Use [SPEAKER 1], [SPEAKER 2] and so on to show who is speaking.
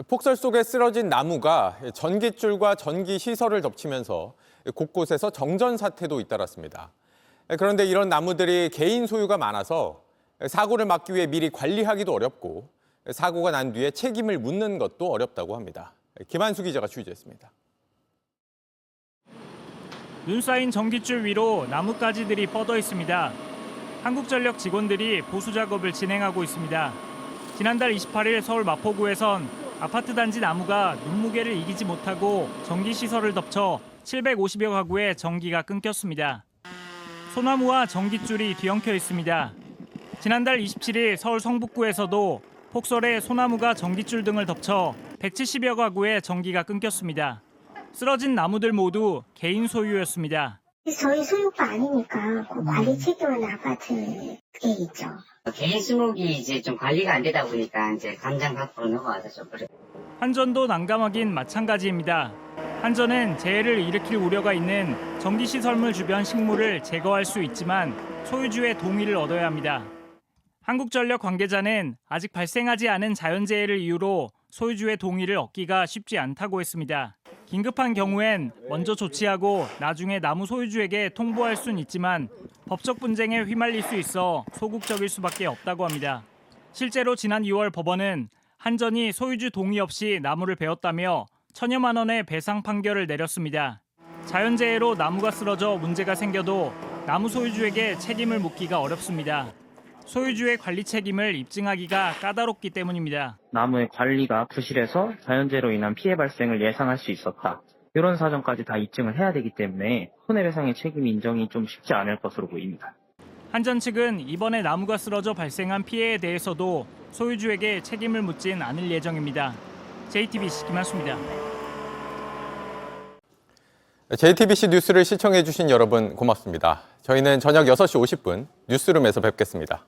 [SPEAKER 1] 폭설 속에 쓰러진 나무가 전깃줄과 전기 시설을 덮치면서 곳곳에서 정전 사태도 잇따랐습니다. 그런데 이런 나무들이 개인 소유가 많아서 사고를 막기 위해 미리 관리하기도 어렵고 사고가 난 뒤에 책임을 묻는 것도 어렵다고 합니다. 김한수 기자가 취재했습니다.
[SPEAKER 2] 눈 쌓인 전깃줄 위로 나뭇가지들이 뻗어 있습니다. 한국전력 직원들이 보수 작업을 진행하고 있습니다. 지난달 28일 서울 마포구에선 아파트 단지 나무가 눈무게를 이기지 못하고 전기 시설을 덮쳐 750여 가구의 전기가 끊겼습니다. 소나무와 전깃줄이 뒤엉켜 있습니다. 지난달 27일 서울 성북구에서도 폭설에 소나무가 전깃줄 등을 덮쳐 170여 가구의 전기가 끊겼습니다. 쓰러진 나무들 모두 개인 소유였습니다.
[SPEAKER 3] 저희 소유가 아니니까 그 관리 책임은 아파트에 있죠.
[SPEAKER 4] 개인 수목이 이제 좀 관리가 안 되다 보니까 이제 감장 밖으로 넘어와서 좀 그래.
[SPEAKER 2] 한전도 난감하긴 마찬가지입니다. 한전은 재해를 일으킬 우려가 있는 전기시설물 주변 식물을 제거할 수 있지만 소유주의 동의를 얻어야 합니다. 한국전력 관계자는 아직 발생하지 않은 자연재해를 이유로 소유주의 동의를 얻기가 쉽지 않다고 했습니다. 긴급한 경우엔 먼저 조치하고 나중에 나무 소유주에게 통보할 수는 있지만 법적 분쟁에 휘말릴 수 있어 소극적일 수밖에 없다고 합니다. 실제로 지난 2월 법원은 한전이 소유주 동의 없이 나무를 베었다며 천여만 원의 배상 판결을 내렸습니다. 자연재해로 나무가 쓰러져 문제가 생겨도 나무 소유주에게 책임을 묻기가 어렵습니다. 소유주의 관리 책임을 입증하기가 까다롭기 때문입니다.
[SPEAKER 5] 나무의 관리가 부실해서 자연재해로 인한 피해 발생을 예상할 수 있었다. 이런 사정까지 다 입증을 해야 되기 때문에 손해배상의 책임 인정이 좀 쉽지 않을 것으로 보입니다.
[SPEAKER 2] 한전 측은 이번에 나무가 쓰러져 발생한 피해에 대해서도 소유주에게 책임을 묻진 않을 예정입니다. JTBC 김한수입니다.
[SPEAKER 1] JTBC 뉴스를 시청해주신 여러분 고맙습니다. 저희는 저녁 6시 50분 뉴스룸에서 뵙겠습니다.